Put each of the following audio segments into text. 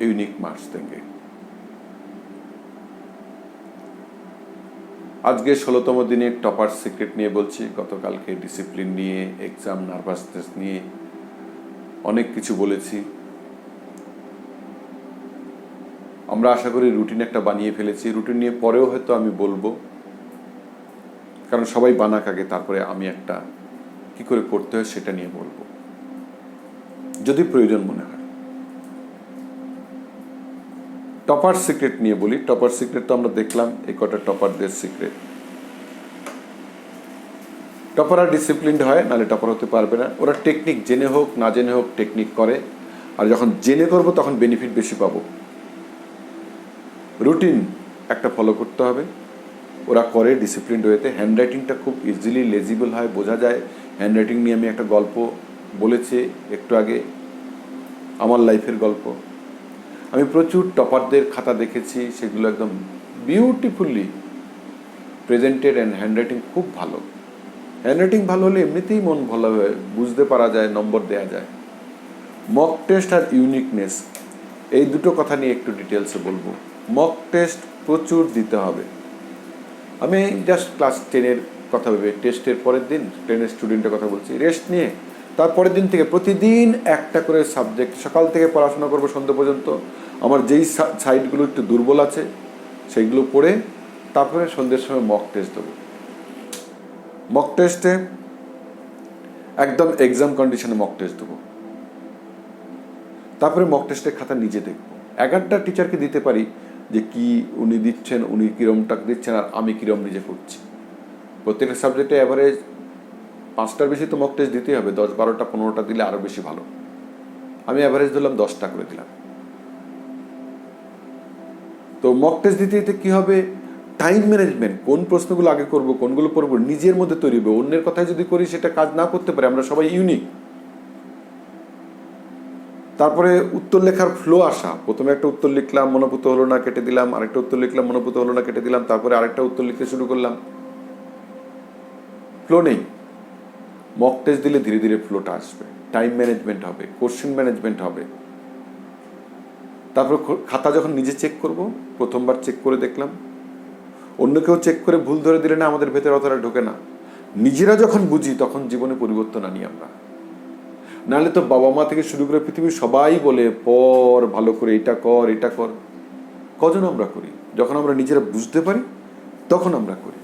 Unique marks देंगे। आज के 16तम दिने टपार सिक्रेट নিয়ে বলছি। গতকালকে ডিসিপ্লিন নিয়ে, এক্সাম নার্ভাসনেস নিয়ে অনেক কিছু বলেছি। আমরা আশা করি রুটিন একটা বানিয়ে ফেলেছি। রুটিন নিয়ে পরেও হয়তো আমি বলবো, কারণ সবাই বানাক আগে, তারপরে আমি একটা কি করে করতে হয় সেটা নিয়ে বলবো যদি প্রয়োজন মনে হয়। টপার সিক্রেট নিয়ে বলি। টপার সিক্রেট তো আমরা দেখলাম, এই কটা টপারদের সিক্রেট। টপাররা ডিসিপ্লিনড হয়, নাহলে টপার হতে পারবে না। ওরা টেকনিক জেনে হোক না জেনে হোক টেকনিক করে, আর যখন জেনে করবো তখন বেনিফিট বেশি পাবো। রুটিন একটা ফলো করতে হবে, ওরা করে ডিসিপ্লিনড ওয়েতে। হ্যান্ডরাইটিংটা খুব ইজিলি লেজিবল হয়, বোঝা যায়। হ্যান্ডরাইটিং নিয়ে আমি একটা গল্প বলেছি একটু আগে, আমার লাইফের গল্প। আমি প্রচুর টপারদের খাতা দেখেছি, সেগুলো একদম বিউটিফুলি প্রেজেন্টেড অ্যান্ড হ্যান্ডরাইটিং খুব ভালো। হ্যান্ডরাইটিং ভালো হলে এমনিতেই মন ভালো হয়, বুঝতে পারা যায়, নম্বর দেওয়া যায়। মক টেস্ট আর ইউনিকনেস, এই দুটো কথা নিয়ে একটু ডিটেলসে বলবো। মক টেস্ট প্রচুর দিতে হবে। আমি জাস্ট ক্লাস 10-এর কথা ভেবে, টেস্টের পরের দিন 10-এর স্টুডেন্টের কথা বলছি, রেস্ট নিয়ে তারপরের দিন থেকে প্রতিদিন একটা করে সাবজেক্ট, সকাল থেকে পড়াশোনা করবো সন্ধ্যা পর্যন্ত। আমার যেই সাইডগুলো একটু দুর্বল আছে সেইগুলো পড়ে তারপরে সন্ধ্যের সময় মক টেস্ট দেবো। মক টেস্টে একদম এক্সাম কন্ডিশনে মক টেস্ট দেবো। তারপরে মক টেস্টের খাতা নিজে দেখবো। 11টা টিচারকে দিতে পারি যে কি উনি দিচ্ছেন, উনি কিরমটা দিচ্ছেন আর আমি কিরম নিজে করছি। প্রত্যেকটা সাবজেক্টে অ্যাভারেজ 5টার বেশি তো মক টেস্ট দিতেই হবে। 10, 12টা, 15টা দিলে আরও বেশি ভালো। আমি অ্যাভারেজ দিলাম 10টা করে দিলাম। তো মক টেস্ট দিতে দিতে কী হবে, টাইম ম্যানেজমেন্ট, কোন প্রশ্নগুলো আগে করব, কোনগুলো পড়ব, নিজের মধ্যে তৈরি হবে। অন্যের কথায় যদি করি সেটা কাজ না করতে পারে। আমরা সবাই ইউনিক। তারপরে উত্তর লেখার ফ্লো আসা। প্রথমে একটা উত্তর লিখলাম, মনোভূত হলো না, কেটে দিলাম। আরেকটা উত্তর লিখলাম, মনোভূত হলো না, কেটে দিলাম। তারপরে আরেকটা উত্তর লিখতে শুরু করলাম। ফ্লো নেই। মক টেস্ট দিলে ধীরে ধীরে ফ্লোটা আসবে। টাইম ম্যানেজমেন্ট হবে, কোশ্চেন ম্যানেজমেন্ট হবে। তারপর খাতা যখন নিজে চেক করব, প্রথমবার চেক করে দেখলাম, অন্য কেউ চেক করে ভুল ধরে দিলে না আমাদের ভেতরে অতটা ঢোকে না। নিজেরা যখন বুঝি তখন জীবনে পরিবর্তন আনি আমরা। নাহলে তো বাবা মা থেকে শুরু করে পৃথিবীর সবাই বলে পড় ভালো করে, এটা কর, এটা কর। কজন আমরা করি? যখন আমরা নিজেরা বুঝতে পারি তখন আমরা করি।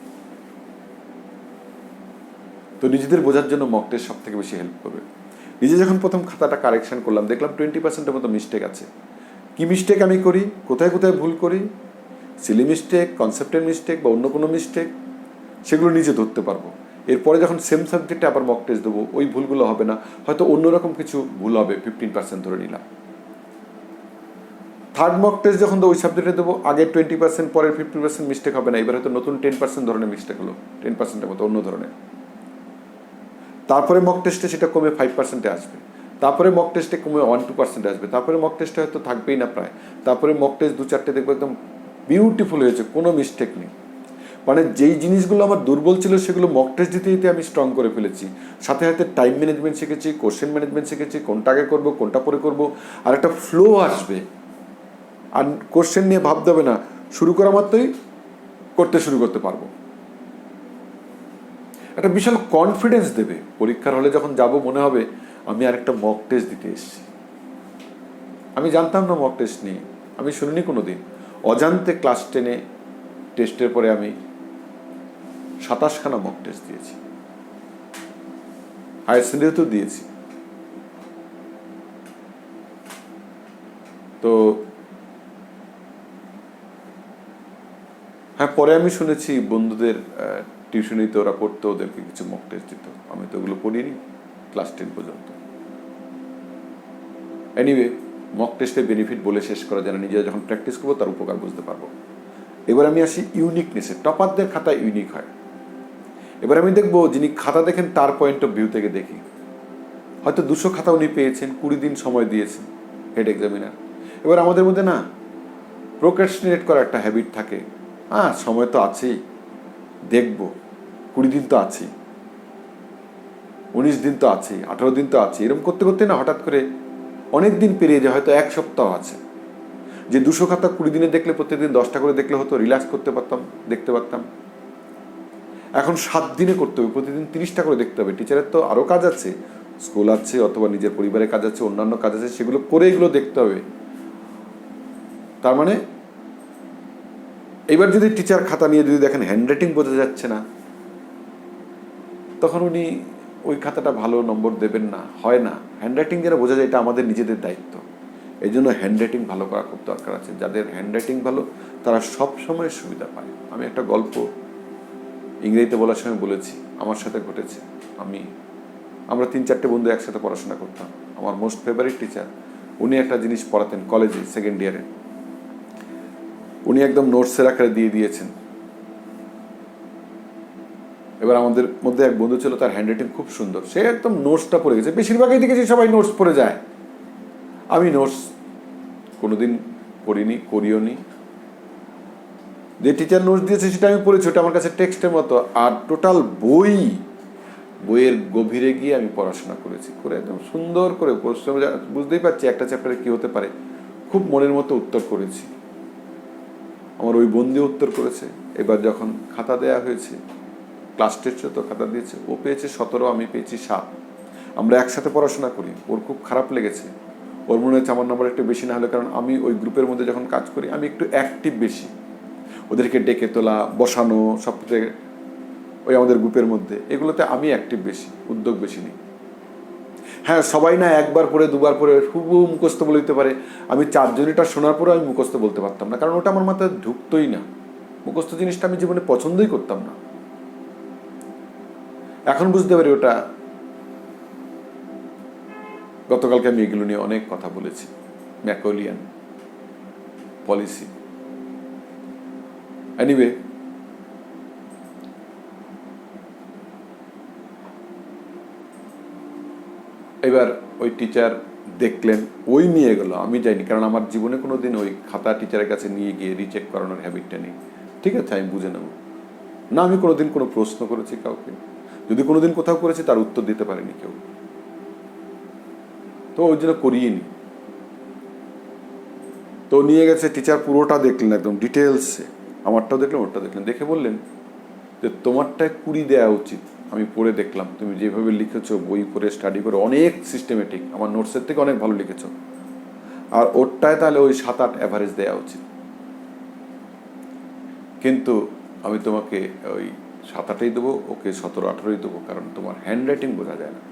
তো নিজেদের বোঝার জন্য মক টেস্ট সব থেকে বেশি হেল্প করবে। নিজে যখন প্রথম খাতাটা কারেকশন করলাম, দেখলাম 20%-এর মতো মিস্টেক আছে। কি মিস্টেক আমি করি, কোথায় কোথায় ভুল করি, সিলি মিস্টেক, কনসেপ্টের মিস্টেক বা অন্য কোনো মিস্টেক, সেগুলো নিজে ধরতে পারবো। এরপরে যখন সেম সাবজেক্টে আবার মক টেস্ট দেবো, ওই ভুলগুলো হবে না, হয়তো অন্যরকম কিছু ভুল হবে, 15% ধরে নিলাম। থার্ড মক টেস্ট যখন ওই সাবজেক্টে দেবো, আগে 20%, পরের 50% মিস্টেক হবে না। এবার হয়তো নতুন 10% ধরনের মিস্টেক হলো, 10%-এর মতো অন্য ধরনের। তারপরে মক টেস্টে সেটা কমে 5%-এ আসবে। তারপরে মক টেস্টে কমে 1-2% আসবে। তারপরে মক টেস্টে হয়তো থাকবেই না প্রায়। তারপরে মক টেস্ট 2-4টে দেখবো একদম বিউটিফুল হয়েছে, কোনো মিস্টেক নেই। মানে যেই জিনিসগুলো আমার দুর্বল ছিল সেগুলো মক টেস্ট দিতে দিতে আমি স্ট্রং করে ফেলেছি। সাথে সাথে টাইম ম্যানেজমেন্ট শিখেছি, কোশ্চেন ম্যানেজমেন্ট শিখেছি, কোনটা আগে করবো, কোনটা পরে করবো। আর একটা ফ্লো আসবে। আর কোশ্চেন নিয়ে ভাবতে হবে না, শুরু করা মাত্রই করতে শুরু করতে পারবো। একটা বিশাল কনফিডেন্স দেবে। পরীক্ষার হলে যখন যাব মনে হবে আমি আরেকটা মক টেস্ট দিতে এসেছি। আমি জানতাম না মক টেস্ট নিয়ে, আমি শুনিনি কোনো দিন। অজান্তে ক্লাস 10-এ টেস্টের পরে আমি 27খানা মক টেস্ট দিয়েছি। হায়ার সেকেন্ডারিতেও দিয়েছি। তো হ্যাঁ, পরে আমি শুনেছি বন্ধুদের টিউশনিতে ওরা পড়তো, ওদেরকে কিছু মক টেস্ট দিত। আমি তো ওগুলো পড়িনি ক্লাস 10 পর্যন্ত। এনিওয়ে, মক টেস্টের বেনিফিট বলে শেষ করা যায় না। নিজেরা যখন প্র্যাকটিস করবো তার উপকার বুঝতে পারবো। এবার আমি আসি ইউনিকনেসে। টপারদের খাতা ইউনিক হয়। এবার আমি দেখবো যিনি খাতা দেখেন তার পয়েন্ট অফ ভিউ থেকে দেখি। হয়তো 200 খাতা উনি পেয়েছেন, 20 দিন সময় দিয়েছেন হেড এক্সামিনার। এবার আমাদের মধ্যে না প্রোক্রাস্টিনেট করা একটা হ্যাবিট থাকে। সময় তো আছেই, দেখবো, 20 দিন তো আছেই, 19 দিন তো আছেই, 18 দিন তো আছে। এরকম করতে করতে না হঠাৎ করে অনেক দিন পেরিয়ে যায়, হয়তো 1 সপ্তাহ আছে। যে 200 খাতা 20 দিনে দেখলে প্রত্যেকদিন 10টা করে দেখলে হতো, রিল্যাক্স করতে পারতাম, দেখতে পারতাম। এখন 7 দিনে করতে হবে, প্রতিদিন 30টা করে দেখতে হবে। টিচারের তো আরও কাজ আছে, স্কুল আছে অথবা নিজের পরিবারের কাজ আছে, অন্যান্য কাজ আছে, সেগুলো করে এগুলো দেখতে হবে। তার মানে এবার যদি টিচার খাতা নিয়ে যদি দেখেন হ্যান্ডরাইটিং বোঝা যাচ্ছে না, তখন উনি ওই খাতাটা ভালো নম্বর দেবেন না, হয় না। হ্যান্ডরাইটিং যেটা বোঝা যায়, এটা আমাদের নিজেদের দায়িত্ব। এই জন্য হ্যান্ডরাইটিং ভালো করা খুব দরকার আছে। যাদের হ্যান্ডরাইটিং ভালো তারা সব সময় সুবিধা পায়। আমি একটা গল্প ইংরেজিতে বলার সময় বলেছি, আমার সাথে ঘটেছে। আমরা 3-4টে বন্ধু একসাথে পড়াশোনা করতাম। আমার মোস্ট ফেভারিট টিচার, উনি একটা জিনিস পড়াতেন কলেজে 2nd ইয়ারে, উনি একদম নোটসের আকারে দিয়ে দিয়েছেন। এবার আমাদের মধ্যে এক বন্ধু ছিল, তার হ্যান্ডরাইটিং খুব সুন্দর, সে একদম নোটসটা পড়ে গেছে। বেশিরভাগই দেখেছি সবাই নোটস পড়ে যায়, আমি নোটস কোনোদিন পড়িনি, করিও নি। যে টিচার নোটস দিয়েছে সেটা আমি পড়েছি, ওটা আমার কাছে টেক্সটের মতো। আর টোটাল বইয়ের গভীরে গিয়ে আমি পড়াশোনা করেছি, করে একদম সুন্দর করে পরিশ্রম, বুঝতেই পারছি একটা চ্যাপ্টারে কি হতে পারে, খুব মনের মতো উত্তর করেছি। আমার ওই বন্ধু উত্তর করেছে। এবার যখন খাতা দেয়া হয়েছে, ক্লাস টেস্টে তো খাতা দিয়েছে, ও পেয়েছে 17, আমি পেয়েছি 7। আমরা একসাথে পড়াশোনা করি, ওর খুব খারাপ লেগেছে। ওর মনে হচ্ছে আমার নাম্বার একটু বেশি না হলে, কারণ আমি ওই গ্রুপের মধ্যে যখন কাজ করি আমি একটু অ্যাক্টিভ বেশি, ওদেরকে ডেকে তোলা, বসানো, সব থেকে ওই আমাদের গ্রুপের মধ্যে এগুলোতে আমি অ্যাক্টিভ বেশি, উদ্যোগ বেশি নিই। হ্যাঁ, সবাই না একবার পরে 2বার পরে হুবহু মুখস্থ বলে দিতে পারে। আমি 4 জনিটা শোনার পরে আমি মুখস্থ বলতে পারতাম না, কারণ ওটা আমার মাথায় ঢুকতোই না। মুখস্থ জিনিসটা আমি জীবনে পছন্দই করতাম না। এখন বুঝতে পারি ওটা, গতকালকে আমি এগুলো নিয়ে অনেক কথা বলেছি, ম্যাকোলিয়ান পলিসি। এনিওয়ে, এবার ওই টিচার দেখলেন, ওই নিয়ে গেল, আমি যাইনি, কারণ আমার জীবনে কোনো দিন ওই খাতা টিচারের কাছে নিয়ে গিয়ে রিচেক করানোর হ্যাবিটটা নেই। ঠিক আছে, আমি বুঝে নেব না। আমি কোনোদিন কোনো প্রশ্ন করেছি কাউকে, যদি কোনোদিন কোথাও করেছি তার উত্তর দিতে পারেনি কেউ, তো ওই জন্য করিয়ে নি। তো নিয়ে গেছে, টিচার পুরোটা দেখলেন একদম ডিটেলসে, আমারটাও দেখলেন, ওরটা দেখলেন, দেখে বললেন যে তোমারটায় 20 দেওয়া উচিত। আমি পড়ে দেখলাম তুমি যেভাবে লিখেছো, বই পড়ে স্টাডি করে অনেক সিস্টেমেটিক, আমার নোটসের থেকে অনেক ভালো লিখেছো, আর ওরটায় তাহলে ওই 7-8 অ্যাভারেজ দেওয়া উচিত। কিন্তু আমি তোমাকে ওই 7-8ই দেবো, ওকে 17-18ই দেবো, কারণ তোমার হ্যান্ডরাইটিং বোঝা যায় না,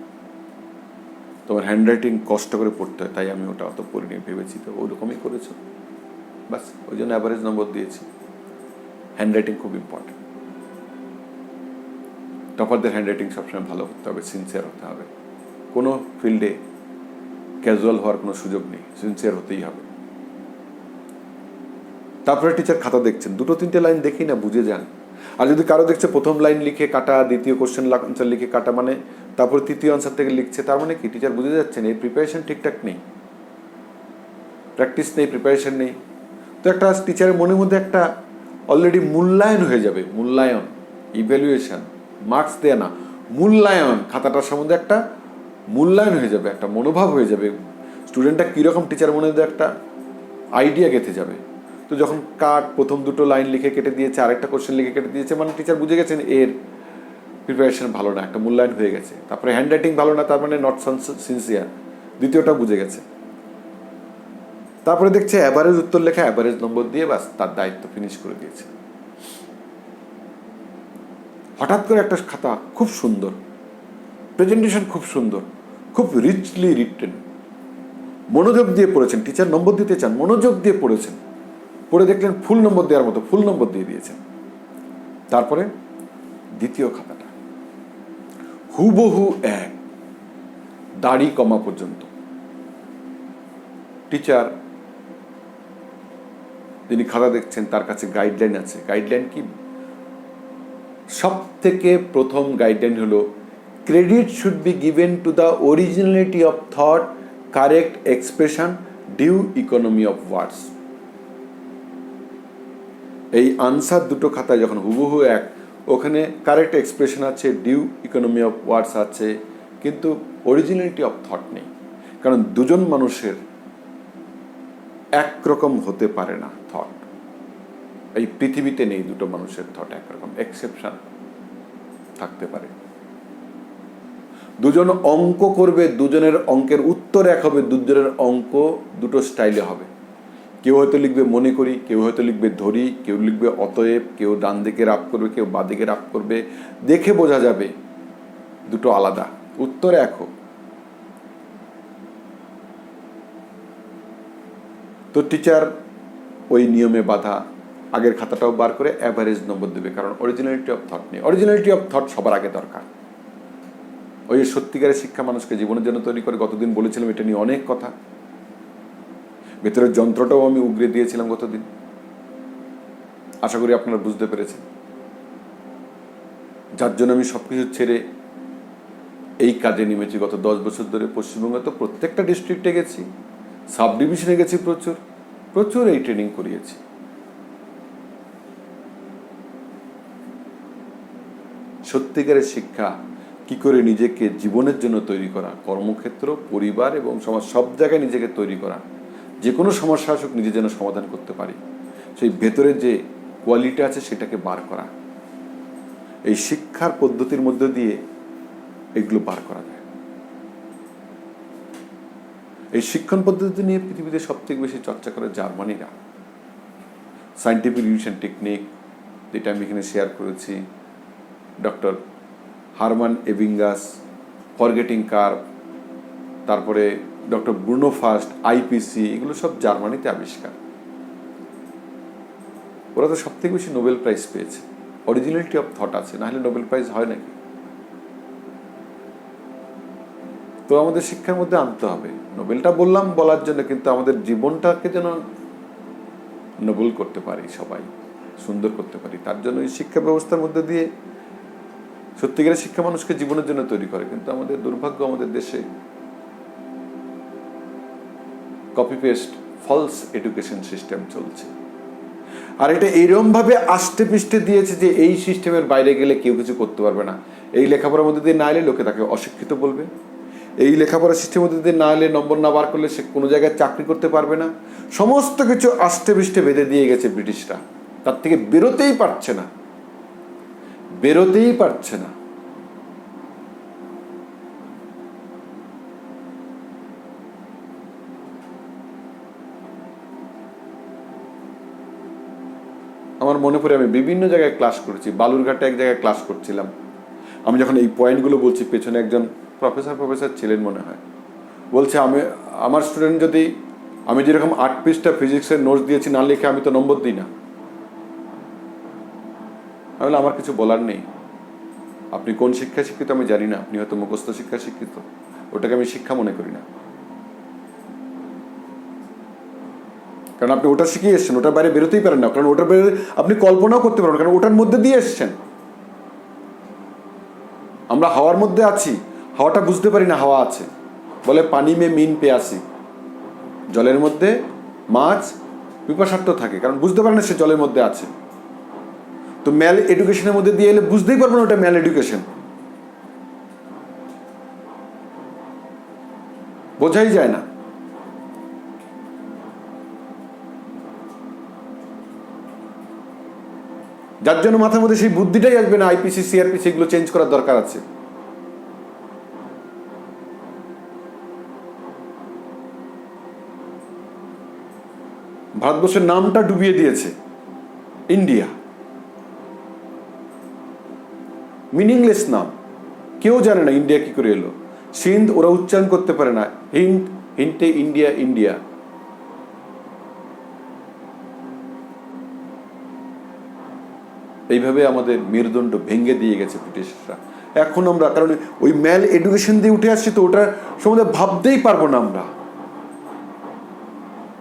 তোমার হ্যান্ডরাইটিং কষ্ট করে পড়তে হয়, তাই আমি ওটা অত পড়িনি, ভেবেছি তো ওইরকমই করেছো, বাস ওই জন্য অ্যাভারেজ নম্বর দিয়েছি। হ্যান্ডরাইটিং খুব ইম্পর্টেন্ট। টপারদের হ্যান্ডরাইটিং সবসময় ভালো হতে হবে, সিনসিয়ার হতে হবে। কোনো ফিল্ডে ক্যাজুয়াল হওয়ার কোনো সুযোগ নেই, সিনসিয়ার হতেই হবে। তারপরে টিচার খাতা দেখছেন, 2-3টে লাইন দেখেই না বুঝে যান। আর যদি কারো দেখছে প্রথম লাইন লিখে কাটা, দ্বিতীয় কোশ্চেন আনসার লিখে কাটা, মানে তারপরে তৃতীয় আনসার থেকে লিখছে, তার মানে কি টিচার বুঝে যাচ্ছেন এই প্রিপারেশন ঠিকঠাক নেই, প্র্যাকটিস নেই, প্রিপারেশন নেই। তো একটা টিচারের মনের মধ্যে একটা অলরেডি মূল্যায়ন হয়ে যাবে, মূল্যায়ন, ইভ্যালুয়েশন, মার্কস দেয়া না, মূল্যায়ন, খাতাটার সম্বন্ধে একটা মূল্যায়ন হয়ে যাবে, একটা মনোভাব হয়ে যাবে। স্টুডেন্টটা কীরকম টিচার মনে মধ্যে একটা আইডিয়া গেঁথে যাবে। তো যখন প্রথম 2টো লাইন লিখে কেটে দিয়েছে, আরেকটা কোশ্চেন লিখে কেটে দিয়েছে, মানে টিচার বুঝে গেছেন এর প্রিপারেশন ভালো না, একটা মূল্যায়ন হয়ে গেছে। তারপরে হ্যান্ডরাইটিং ভালো না, তার মানে নট সিনসিয়ার, দ্বিতীয়টা বুঝে গেছে। তারপরে দেখছে অ্যাভারেজ উত্তর লেখা, অ্যাভারেজ নম্বর দিয়ে বাস তার দায়িত্ব ফিনিশ করে দিয়েছে। হঠাৎ করে একটা খাতা খুব সুন্দর, প্রেজেন্টেশন খুব সুন্দর, খুব রিচলি রিটেন, মনোযোগ দিয়ে পড়েছেন, টিচার নম্বর দিতে চান, মনোযোগ দিয়ে পড়েছেন, পড়ে দেখলেন ফুল নম্বর দেওয়ার মতো, ফুল নম্বর দিয়ে দিয়েছেন। তারপরে দ্বিতীয় খাতাটা হুবহু এক, দাড়ি কমা পর্যন্ত। টিচার যিনি খাতা দেখছেন তার কাছে গাইডলাইন আছে। গাইডলাইন কি? সব থেকে প্রথম গাইডলাইন হলো credit should be given to the originality of thought, correct expression, due economy of words. এই আনসার 2টো খাতায় যখন হুবহু এক, ওখানে কারেক্ট এক্সপ্রেশন আছে, ডিউ ইকোনমি অফ ওয়ার্ডস আছে, কিন্তু অরিজিনালিটি অফ থট নেই। কারণ দুজন মানুষের একরকম হতে পারে না থট। এই পৃথিবীতে নেই দুটো মানুষের থট একরকম, এক্সেপশন থাকতে পারে। দুজন অঙ্ক করবে, দুজনের অঙ্কের উত্তর এক হবে, দুজনের অঙ্ক দুটো স্টাইলে হবে। কেউ হয়তো লিখবে মনে করি, কেউ হয়তো লিখবে ধরি, কেউ লিখবে অতএব, কেউ ডান দিকে রাপ করবে, কেউ বাঁ দিকে রাপ করবে। দেখে বোঝা যাবে দুটো আলাদা, উত্তর এক হোক। তো টিচার ওই নিয়মে বাধা, আগের খাতাটাও বার করে অ্যাভারেজ নম্বর দেবে, কারণ অরিজিনালিটি অফ থট নেই। অরিজিনালিটি অফ থট সবার আগে দরকার। ওই সত্যিকারের শিক্ষা মানুষকে জীবনের জন্য তৈরি করে। গতদিন বলেছিলাম এটা নিয়ে অনেক কথা, ভেতরের যন্ত্রটাও আমি উগরে দিয়েছিলাম গতদিন। আশা করি আপনারা বুঝতে পেরেছেন, যার জন্য আমি সবকিছু ছেড়ে এই কাজে নেমেছি। গত 10 বছর ধরে পশ্চিমবঙ্গে তো প্রত্যেকটা ডিস্ট্রিক্টে গেছি, সাব ডিভিশনে গেছি, প্রচুর প্রচুর এই ট্রেনিং করিয়েছি। সত্যিকারের শিক্ষা কি করে নিজেকে জীবনের জন্য তৈরি করা, কর্মক্ষেত্র, পরিবার এবং সমাজ, সব জায়গায় নিজেকে তৈরি করা, যে কোনো সমস্যা আসুক নিজে যেন সমাধান করতে পারি, সেই ভেতরে যে কোয়ালিটি আছে সেটাকে বার করা। এই শিক্ষার পদ্ধতির মধ্যে দিয়ে এগুলো বার করা যায়। এই শিক্ষণ পদ্ধতি নিয়ে পৃথিবীতে সব থেকে বেশি চর্চা করে জার্মানিরা। সায়েন্টিফিক রিভিশন টেকনিক, যেটা আমি এখানে শেয়ার করেছি, ডক্টর হারমান এবিঙ্গাস, ফরগেটিং কার্ভ, তারপরে ডক্টর ব্রুনো ফাস্ট, আইপিসি, এগুলো সব জার্মানিতে আবিষ্কার। ওরা তো সব থেকে বেশি নোবেল প্রাইজ পেয়েছে। অরিজিনালিটি অফ থট আছে, না হলে নোবেল প্রাইজ হয় নাকি? তো আমাদের শিক্ষার মধ্যে আনতে হবে। নোবেলটা বললাম বলার জন্য, কিন্তু আমাদের জীবনটাকে যেন নোবেল করতে পারি, সবাই সুন্দর করতে পারি, তার জন্য এই শিক্ষা ব্যবস্থার মধ্যে দিয়ে সত্যিকারের শিক্ষা মানুষকে জীবনের জন্য তৈরি করে। কিন্তু আমাদের দুর্ভাগ্য, আমাদের দেশে copy paste false education system চলছে। আর এটা এইরকম ভাবে আষ্টে পৃষ্ঠে দিয়েছে যে এই সিস্টেমের বাইরে গেলে কেউ কিছু করতে পারবে না। এই লেখাপড়ার মধ্যে দিয়ে না এলে লোকে তাকে অশিক্ষিত বলবে। এই লেখাপড়ার সিস্টেমের মধ্যে দিয়ে না এলে, নম্বর না বার করলে সে কোনো জায়গায় চাকরি করতে পারবে না। সমস্ত কিছু আষ্টে পৃষ্ঠে বেঁধে দিয়ে গেছে ব্রিটিশরা, তার থেকে বেরোতেই পারছে না, বেরোতেই পারছে না। আমার মনে পড়ে আমি বিভিন্ন জায়গায় ক্লাস করেছি। বালুরঘাটে এক জায়গায় ক্লাস করছিলাম। আমি যখন এই পয়েন্টগুলো বলছি, পেছনে একজন প্রফেসর ছিলেন মনে হয়, বলছে আমার স্টুডেন্ট যদি আমি যেরকম 8 পৃষ্ঠা ফিজিক্সের নোটস দিয়েছি না লিখে, আমি তো নম্বর দিই না। আমি বললাম আমার কিছু বলার নেই, আপনি কোন শিক্ষায় শিক্ষিত আমি জানি না, আপনি হয়তো মুখস্থ শিক্ষায় শিক্ষিত, ওটাকে আমি শিক্ষা মনে করি না। কারণ আপনি ওটা শিখিয়ে এসছেন, ওটার বাইরে বেরোতেই পারেন না, কারণ ওটার বাইরে আপনি কল্পনাও করতে পারেন, কারণ ওটার মধ্যে দিয়ে এসছেন। আমরা হাওয়ার মধ্যে আছি, হাওয়াটা বুঝতে পারি না হাওয়া আছে। বলে পানি মে মিন পেয়াসি, জলের মধ্যে মাছ পিপাসার্থ থাকে, কারণ বুঝতে পারে না সে জলের মধ্যে আছে। তো ম্যাল এডুকেশনের মধ্যে দিয়ে এলে বুঝতেই পারবো না ওটা ম্যাল এডুকেশন, বোঝাই যায় না। যার জন্য মাথার মধ্যে সেই বুদ্ধিটাই আসবে না, আইপিসি, সিআরপিসি এগুলো চেঞ্জ করার দরকার আছে। ভারতবর্ষের নামটা ডুবিয়ে দিয়েছে ইন্ডিয়া, মিনিংলেস নাম, কেউ জানে না ইন্ডিয়া কি করে এলো। সিন্ধ ওরা উচ্চারণ করতে পারে না, হিন্দ, হিন্টে ইন্ডিয়া, ইন্ডিয়া। এইভাবে আমাদের মেরুদণ্ড ভেঙে দিয়ে গেছে ব্রিটিশরা। এখন আমরা, কারণ ওই ম্যাল এডুকেশন দিয়ে উঠে আসছি, তো ওটার সম্বন্ধে ভাবতেই পারবো না আমরা,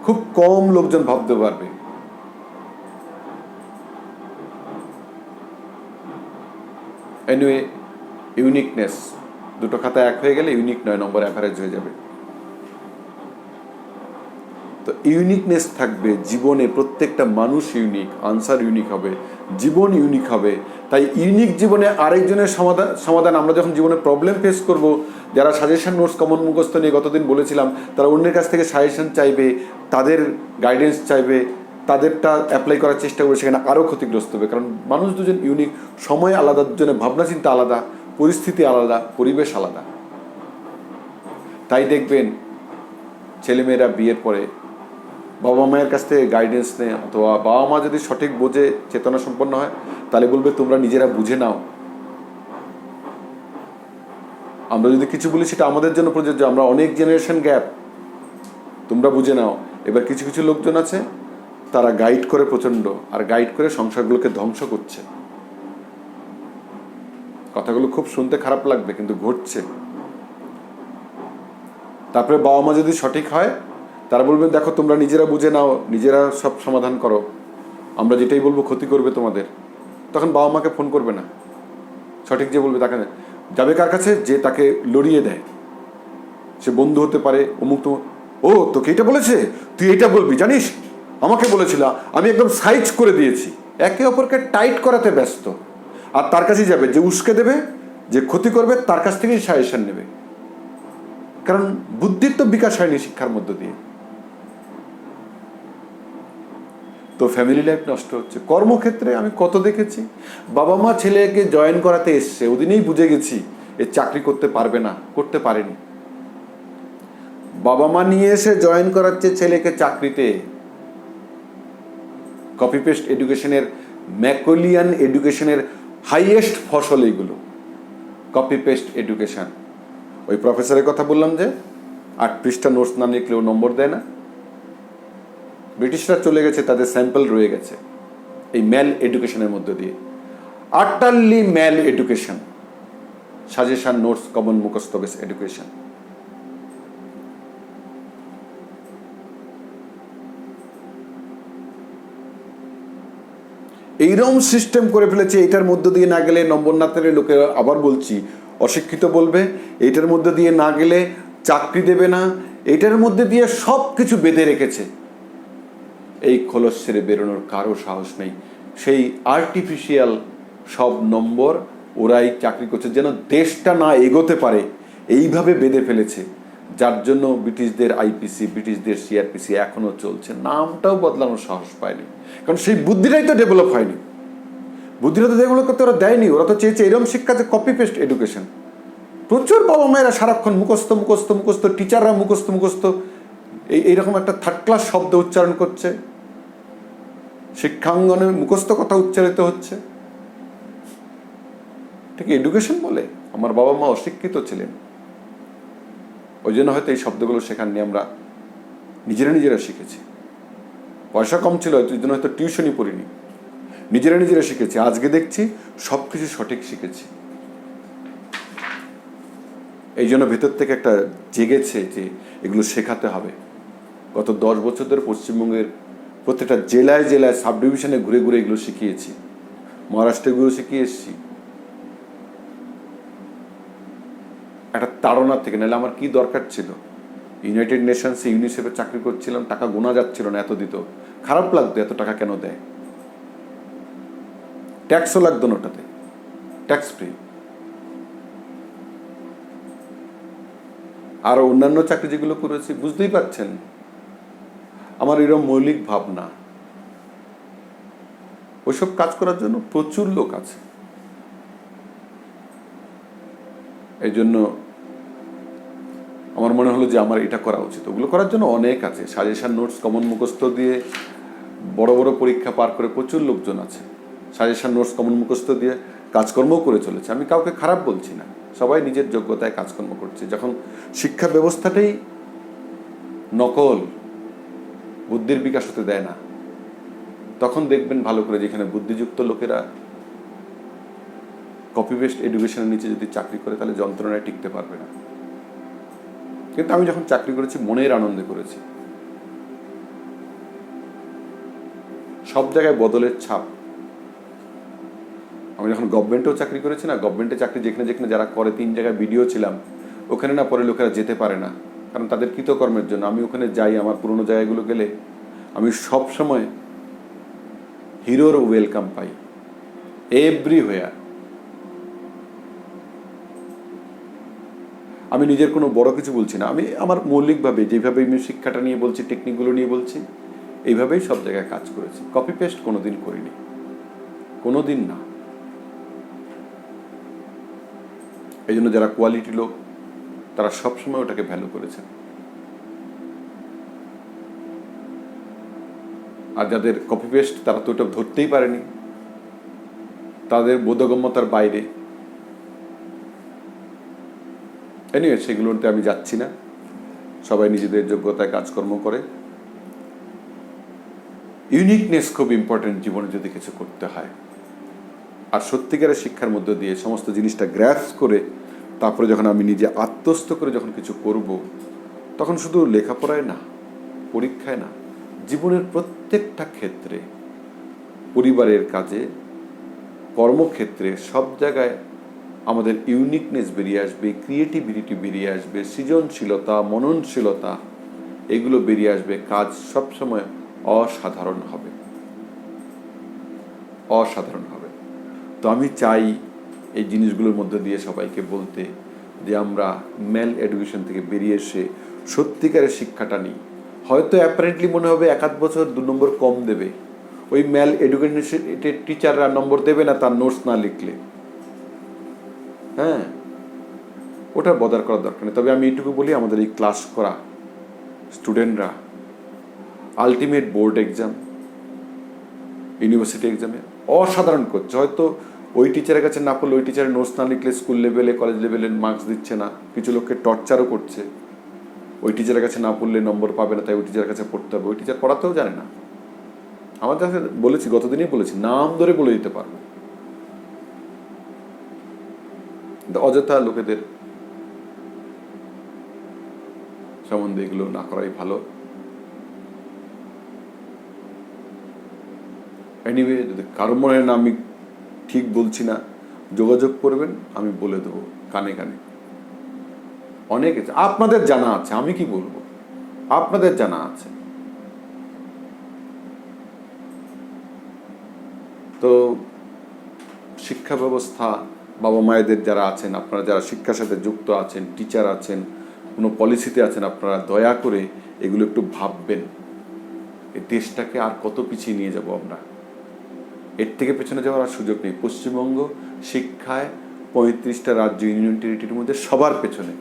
খুব কম লোকজন ভাবতে পারবে। এনিওয়ে, ইউনিকনেস, দুটো খাতা এক হয়ে গেলে ইউনিক নয়, নম্বর অ্যাভারেজ হয়ে যাবে। তো ইউনিকনেস থাকবে জীবনে, প্রত্যেকটা মানুষ ইউনিক, আনসার ইউনিক হবে, জীবন ইউনিক হবে, তাই ইউনিক জীবনে আরেকজনের সমাধান আমরা যখন জীবনে প্রবলেম ফেস করব, যারা সাজেশন নোটস কমন মুখস্থ নিয়ে গতদিন বলেছিলাম, তারা অন্যের কাছ থেকে সাজেশন চাইবে, তাদের গাইডেন্স চাইবে, তাদেরটা অ্যাপ্লাই করার চেষ্টা করবে, সেখানে আরও ক্ষতিগ্রস্ত হবে। কারণ মানুষ দুজন ইউনিক, সময় আলাদা, দুজনের ভাবনা চিন্তা আলাদা, পরিস্থিতি আলাদা, পরিবেশ আলাদা। তাই দেখবেন ছেলেমেয়েরা বিয়ের পরে বাবা মায়ের কাছ থেকে গাইডেন্স নেয়, অথবা বাবা মা যদি সঠিক বোঝে, চেতনা সম্পন্ন হয়, তাহলে বলবে তোমরা নিজেরা বুঝে নাও। আমরা যদি কিছু বলি সেটা আমাদের জন্য প্রযোজ্য, আমরা অনেক জেনারেশন গ্যাপ, তোমরা বুঝে নাও। এবার কিছু কিছু লোকজন আছে তারা গাইড করে প্রচণ্ড, আর গাইড করে সংসারগুলোকে ধ্বংস করছে। কথাগুলো খুব শুনতে খারাপ লাগবে, কিন্তু ঘটছে। তারপরে বাবা মা যদি সঠিক হয়, তারা বলবেন দেখো তোমরা নিজেরা বুঝে নাও, নিজেরা সব সমাধান করো, আমরা যেটাই বলবো ক্ষতি করবে তোমাদের। তখন বাবা মাকে ফোন করবে না, সঠিক যে বলবে তাকে যাবে কার কাছে, যে তাকে লড়িয়ে দেয়। সে বন্ধু হতে পারে, অমুক তো, ও তোকে এটা বলেছে, তুই এটা বলবি, জানিস আমাকে বলেছিল, আমি একদম সাইজ করে দিয়েছি। একে অপরকে টাইট করাতে ব্যস্ত। আর তার কাছেই যাবে যে উস্কে দেবে, যে ক্ষতি করবে, তার কাছ থেকেই সাজেশন নেবে। কারণ বুদ্ধির তো বিকাশ হয়নি শিক্ষার মধ্য দিয়ে। তো ফ্যামিলি লাইফ নষ্ট হচ্ছে। কর্মক্ষেত্রে আমি কত দেখেছি, বাবা মা ছেলেকে জয়েন করাতে এসছে, ওদিনেই বুঝে গেছি এ চাকরি করতে পারবে না, করতে পারেনি। বাবা মা নিয়ে এসে জয়েন করাচ্ছে ছেলেকে চাকরিতে। কপি পেস্ট এডুকেশনের, ম্যাকোলিয়ান এডুকেশনের হাইয়েস্ট ফসল এইগুলো, কপি পেস্ট এডুকেশন। ওই প্রফেসরের কথা বললাম যে 8 পৃষ্ঠা নোটস না লিখলেও নম্বর দেয় না। ব্রিটিশরা চলে গেছে, তাদের স্যাম্পল রয়ে গেছে এই ম্যাল এডুকেশনের মধ্য দিয়ে। আটারলি ম্যাল এডুকেশন, সাজেশন নোটস কমন মুখস্থ বেস এডুকেশন। এইরকম সিস্টেম করে ফেলেছে, এটার মধ্য দিয়ে না গেলে নম্বর না পেলে লোকে, আবার বলছি, অশিক্ষিত বলবে, এইটার মধ্যে দিয়ে না গেলে চাকরি দেবে না, এটার মধ্যে দিয়ে সব কিছু বেঁধে রেখেছে। এই খোলস ছেড়ে বেরোনোর কারো সাহস নেই। সেই আর্টিফিশিয়াল সব নম্বর ওরাই চাকরি করছে, যেন দেশটা না এগোতে পারে, এইভাবে বেঁধে ফেলেছে। যার জন্য ব্রিটিশদের আইপিসি, ব্রিটিশদের সিআরপিসি এখনো চলছে, নামটাও বদলানোর সাহস পায়নি। কারণ সেই বুদ্ধিটাই তো ডেভেলপ হয়নি। বুদ্ধিটা তো ডেভেলপ করতে ওরা দেয়নি। ওরা তো চেয়েছে এরকম শিক্ষা, যে কপি পেস্ট এডুকেশন। প্রচুর বাবা মায়েরা সারাক্ষণ মুখস্থ মুখস্থ মুখস্থ, টিচাররা মুখস্থ মুখস্থ, এইরকম একটা থার্ড ক্লাস শব্দ উচ্চারণ করছে, শিক্ষাঙ্গনে মুখস্থ কথা উচ্চারিত হচ্ছে। ঠিক এডুকেশন বলে? আমার বাবা মা অশিক্ষিত ছিলেন, ওই জন্য হয়তো এই শব্দগুলো শেখাননি, আমরা নিজেরা শিখেছি। পয়সা কম ছিল, ওই জন্য হয়তো টিউশনই পড়িনি, নিজেরা শিখেছি। আজকে দেখছি সব কিছু সঠিক শিখেছি। এই জন্য ভেতর থেকে একটা জেগেছে যে এগুলো শেখাতে হবে। গত 10 বছর ধরে পশ্চিমবঙ্গের প্রত্যেকটা জেলায় জেলায় সাব ডিভিশনে ঘুরে ঘুরে এগুলো শিখিয়েছি, মহারাষ্ট্রে এগুলো শিখিয়ে এসেছি। একটা তাড়নার থেকে, নাহলে আমার কি দরকার ছিল? ইউনাইটেড নেশনসে ইউনিসেফে চাকরি করছিলাম, টাকা গোনা যাচ্ছিল না, এত দিত, খারাপ লাগতো, এত টাকা কেন দেয়? ট্যাক্সও লাগতো না ওটাতে, ট্যাক্স ফ্রি। আর অন্যান্য চাকরি যেগুলো করেছি, বুঝতেই পারছেন আমার এরকম মৌলিক ভাবনা। ওইসব কাজ করার জন্য প্রচুর লোক আছে। এই জন্য আমার মনে হলো যে আমার এটা করা উচিত। ওগুলো করার জন্য অনেক আছে। সাজেশন নোটস কমন মুখস্থ দিয়ে বড় বড় পরীক্ষা পার করে প্রচুর লোকজন আছে। সাজেশন নোটস কমন মুখস্থ দিয়ে কাজকর্মও করে চলেছে। আমি কাউকে খারাপ বলছি না, সবাই নিজের যোগ্যতায় কাজকর্ম করছে। যখন শিক্ষা ব্যবস্থাটাই নকল, বুদ্ধির বিকাশ হতে দেয় না, তখন দেখবেন ভালো করে যেখানে বুদ্ধিযুক্ত লোকেরা কপি পেস্ট এডুকেশনের নিচে যদি চাকরি করে, তাহলে যন্ত্রণায় টিকতে পারবে না। কিন্তু আমি যখন চাকরি করেছি মনের আনন্দে করেছি। সব জায়গায় বদলের ছাপ। আমি যখন গভর্নমেন্টেও চাকরি করেছি না, গভর্নমেন্টে চাকরি যেখানে যেখানে যারা করে, 3 জায়গায় ভিডিও ছিলাম, ওখানে না পরে লোকেরা যেতে পারে না, কারণ তাদের কৃতকর্মের জন্য। আমি ওখানে যাই, আমার পুরোনো জায়গাগুলো গেলে আমি সব সময় হিরোর ওয়েলকাম পাই। এভরিওয়্যার। আমি নিজের কোনো বড় কিছু বলছি না, আমি আমার মৌলিকভাবে যেভাবে আমি শিক্ষাটা নিয়ে বলছি, টেকনিকগুলো নিয়ে বলছি, এইভাবেই সব জায়গায় কাজ করেছি। কপি পেস্ট কোনোদিন করিনি, কোনোদিন না। এই জন্য যারা কোয়ালিটি লোক তারা সবসময় ওটাকে ভ্যালু করেছেন। আর যাদের কপি পেস্ট তারা তো ওটা ধরতেই পারেনি, তাদের বোধগম্যতার বাইরে। এনিওয়ে, সেগুলোতে আমি যাচ্ছি না। সবাই নিজেদের যোগ্যতায় কাজকর্ম করে। ইউনিকনেস খুব ইম্পর্টেন্ট জীবনে যদি কিছু করতে হয়। আর সত্যিকারের শিক্ষার মধ্য দিয়ে সমস্ত জিনিসটা গ্র্যাস্প করে তারপরে যখন আমি নিজে আত্মস্থ করে যখন কিছু করব, তখন শুধু লেখাপড়ায় না, পরীক্ষায় না, জীবনের প্রত্যেকটা ক্ষেত্রে, পরিবারের কাজে, কর্মক্ষেত্রে, সব জায়গায় আমাদের ইউনিকনেস বেরিয়ে আসবে, ক্রিয়েটিভিটি বেরিয়ে আসবে, সৃজনশীলতা, মননশীলতা, এগুলো বেরিয়ে আসবে। কাজ সবসময় অসাধারণ হবে, অসাধারণ হবে। তো আমি চাই এই জিনিসগুলোর মধ্যে দিয়ে সবাইকে বলতে যে আমরা মেল এডুকেশন থেকে বেরিয়ে এসে সত্যিকারের শিক্ষাটা নিই। হয়তো অ্যাপারেন্টলি মনে হবে 1-8 বছর 2 নম্বর কম দেবে, ওই মেল এডুকেশনের টিচাররা নম্বর দেবে না তার নোটস না লিখলে। হ্যাঁ, ওটা বদার করার দরকার নেই। তবে আমি এইটুকু বলি, আমাদের এই ক্লাস করা স্টুডেন্টরা আলটিমেট বোর্ড এক্সাম, ইউনিভার্সিটি এক্সামে অসাধারণ করছে। হয়তো ওই টিচারের কাছে না পড়লে, ওই টিচারের নোটস না লিখলে স্কুল লেভেলে, কলেজ লেভেলে মার্কস দিচ্ছে না। কিছু লোককে টর্চারও করছে, ওই টিচারের কাছে না পড়লে নম্বর পাবে না, তাই ওই টিচারের কাছে পড়তে হবে। ওই টিচার পড়াতেও জানে না। আমার কাছে বলেছি, গতদিনই বলেছি, নাম ধরে বলে দিতে পারবো। অযথা লোকেদের সম্বন্ধে এগুলো না করাই ভালো। এনিওয়ে, যদি কারো মনে হয় না আমি ঠিক বলছি না, যোগাযোগ করবেন, আমি বলে দেবো কানে কানে। অনেক আপনাদের জানা আছে, আমি কি বলবো, আপনাদের জানা আছে। তো শিক্ষা ব্যবস্থা, বাবা মায়েদের যারা আছেন, আপনারা যারা শিক্ষার সাথে যুক্ত আছেন, টিচার আছেন, কোনো পলিসিতে আছেন, আপনারা দয়া করে এগুলো একটু ভাববেন। এই দেশটাকে আর কত পিছিয়ে নিয়ে যাব আমরা, এর থেকে পেছনে যাওয়ার আর সুযোগ নেই। পশ্চিমবঙ্গ শিক্ষায় 35টা রাজ্য, ইউনিয়ন টেরিটরির মধ্যে সবার পেছনে।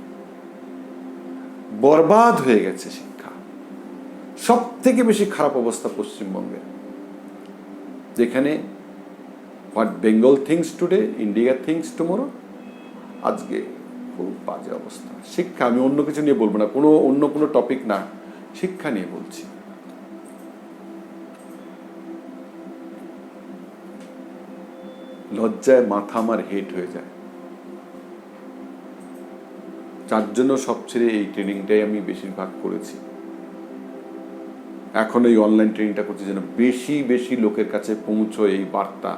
বরবাদ হয়ে গেছে শিক্ষা। সব থেকে বেশি খারাপ অবস্থা পশ্চিমবঙ্গের, যেখানে what Bengal things today, India things tomorrow. আজকে খুব বাজে অবস্থা শিক্ষা। আমি অন্য কিছু নিয়ে বলবো না, অন্য কোনো টপিক না, শিক্ষা নিয়ে বলছি। লজ্জায় মাথা আমার হেট হয়ে যায়। যার জন্য সব ছেড়ে এই ট্রেনিংটাই আমি বেশিরভাগ করেছি। এখন এই অনলাইন ট্রেনিংটা করছি যেন বেশি বেশি লোকের কাছে পৌঁছয় এই বার্তা।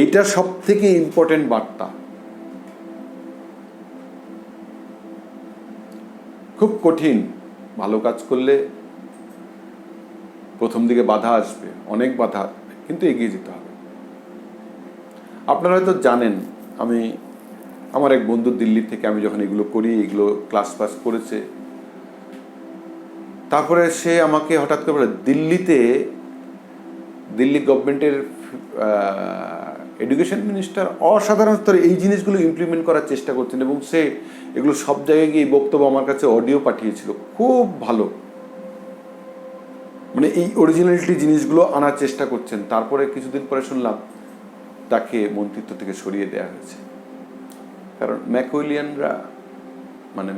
এইটা সব থেকে ইম্পর্টেন্ট বার্তা। খুব কঠিন, ভালো কাজ করলে প্রথম দিকে বাধা আসবে, অনেক বাধা, কিন্তু এগিয়ে যেতে হবে। আপনারা হয়তো জানেন, আমার এক বন্ধু দিল্লি থেকে, আমি যখন এগুলো করি, এগুলো ক্লাস করেছে, তারপরে সে আমাকে হঠাৎ করে বলে, দিল্লি গভর্নমেন্টের এডুকেশন মিনিস্টার অসাধারণ স্তরে এই জিনিসগুলো ইমপ্লিমেন্ট করার চেষ্টা করছেন, এবং সে এগুলো সব জায়গায় গিয়ে বক্তব্য আমার কাছে অডিও পাঠিয়েছিল। খুব ভালো, মানে এই অরিজিনালিটি জিনিসগুলো আনার চেষ্টা করছেন। তারপরে কিছুদিন পরে শুনলাম তাকে মন্ত্রিত্ব থেকে সরিয়ে দেওয়া হয়েছে। কারণ ম্যাকওয়েলিয়ানরা, মানে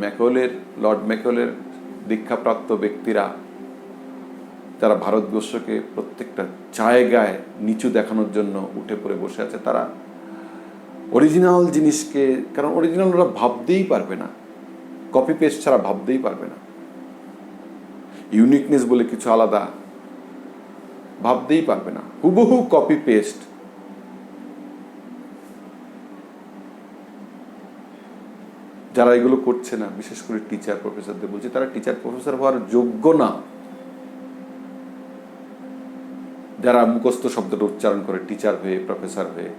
লর্ড ম্যাকওয়েলের দীক্ষাপ্রাপ্ত ব্যক্তিরা, যারা ভারতবর্ষকে প্রত্যেকটা জায়গায় নিচু দেখানোর জন্য উঠে পড়ে বসে আছে, তারা অরিজিনাল জিনিসকে, কারণ অরিজিনাল ওরা ভাবতেই পারবে না, কপি পেস্ট ছাড়া ভাবতেই পারবে না। ইউনিকনেস বলে কিছু আলাদা ভাবতেই পারবে না, হুবহু কপি পেস্ট। যারা এগুলো করছে না, বিশেষ করে টিচার প্রফেসরদের বলছে, তারা টিচার প্রফেসর হওয়ার যোগ্য না। যারা মুখস্থ শব্দটা উচ্চারণ করে টিচার হয়ে, প্রফেসর হয়ে।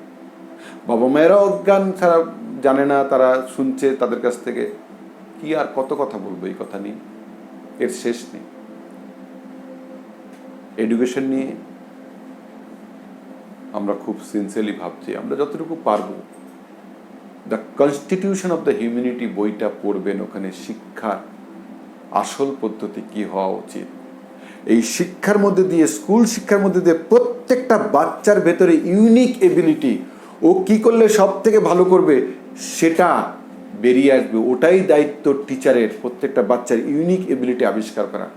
বাবা মায়েরা অজ্ঞান, ছাড়া জানে না, তারা শুনছে তাদের কাছ থেকে। কি আর কত কথা বলবো এই কথা নিয়ে, এর শেষ নেই। এডুকেশন নিয়ে আমরা খুব সিনসিয়ারলি ভাবছি, আমরা যতটুকু পারবো। The constitution of the humanity বইটা পড়বেন, ওখানে শিক্ষার আসল পদ্ধতি কি হওয়া উচিত। এই শিক্ষার মধ্যে দিয়ে, স্কুল শিক্ষার মধ্যে দিয়ে প্রত্যেকটা বাচ্চার ভেতরে ইউনিক এবিলিটি, ও কি করলে সব থেকে ভালো করবে সেটা বেরিয়ে আসবে। ওটাই দায়িত্ব টিচারের, প্রত্যেকটা বাচ্চার ইউনিক এবিলিটি আবিষ্কার করা।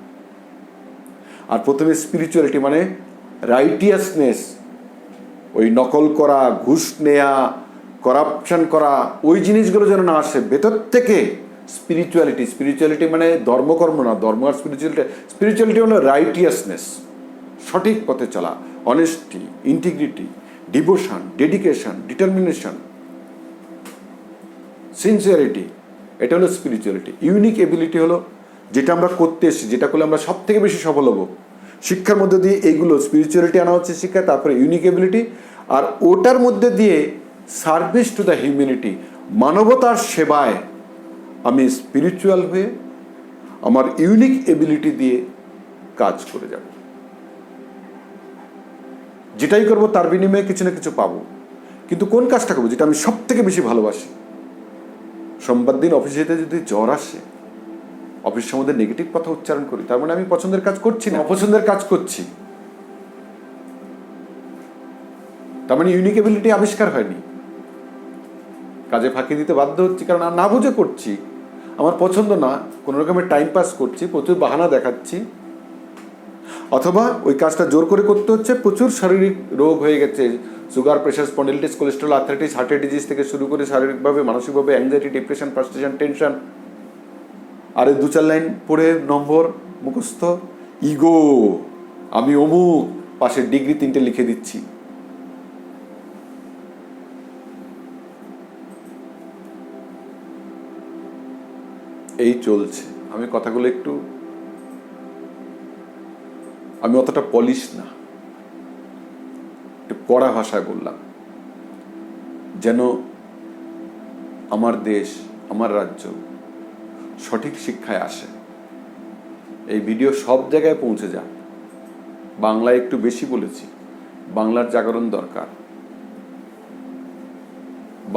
আর প্রথমে স্পিরিচুয়ালিটি মানে রাইটিয়াসনেস, ওই নকল করা, ঘুষ নেয়া, করাপশন করা, ওই জিনিসগুলো যেন না আসে ভেতর থেকে। স্পিরিচুয়ালিটি, স্পিরিচুয়ালিটি মানে ধর্মকর্ম না, ধর্ম আর স্পিরিচুয়ালিটি। স্পিরিচুয়ালিটি হলো রাইটিয়াসনেস, সঠিক পথে চলা, honesty, integrity, devotion, dedication, determination, sincerity. এটা হলো স্পিরিচুয়ালিটি। ইউনিক এবিলিটি হলো যেটা আমরা করতে এসেছি, যেটা করলে আমরা সব থেকে বেশি সফল হব। শিক্ষার মধ্যে দিয়ে এইগুলো, স্পিরিচুয়ালিটি আনা হচ্ছে শিক্ষা, তারপরে ইউনিক এবিলিটি, আর ওটার মধ্যে দিয়ে সার্ভিস টু দ্য হিউম্যানিটি, মানবতার সেবায় আমি স্পিরিচুয়াল হয়ে আমার ইউনিক এবিলিটি দিয়ে কাজ করে যাব। যেটাই করব তার বিনিময়ে কিছু না কিছু পাবো, কিন্তু কোন কাজটা করবো যেটা আমি সব থেকে বেশি ভালোবাসি। সোমবার দিন অফিসে যেতে যদি জ্বর আসে, অফিসের মধ্যে নেগেটিভ কথা উচ্চারণ করি, তার মানে আমি পছন্দের কাজ করছি না, অপছন্দের কাজ করছি। তার মানে ইউনিক এবিলিটি আবিষ্কার হয়নি, কাজে ফাঁকি দিতে বাধ্য হচ্ছি, কারণ না বুঝে করছি, আমার পছন্দ না, কোনো রকমের টাইম পাস করছি, প্রচুর বাহানা দেখাচ্ছি, অথবা ওই কাজটা জোর করে করতে হচ্ছে, প্রচুর শারীরিক রোগ হয়ে গেছে, sugar, pressure, spondylitis, cholesterol, arthritis, হার্টের ডিজিজ থেকে শুরু করে শারীরিকভাবে, মানসিকভাবে অ্যাংজাইটি, ডিপ্রেশন, ফ্রাস্ট্রেশন, টেনশন। আর 2-4 লাইন পড়ে নম্বর মুখস্থ, ইগো, আমি অমুক, পাশের ডিগ্রি 3টে লিখে দিচ্ছি। এই চলছে। আমি কথাগুলো আমি অতটা পলিশ না, একটু কড়া ভাষায় বললাম, যেন আমার দেশ, আমার রাজ্য সঠিক শিক্ষায় আসে। এই ভিডিও সব জায়গায় পৌঁছে যায়। বাংলায় একটু বেশি বলেছি, বাংলার জাগরণ দরকার।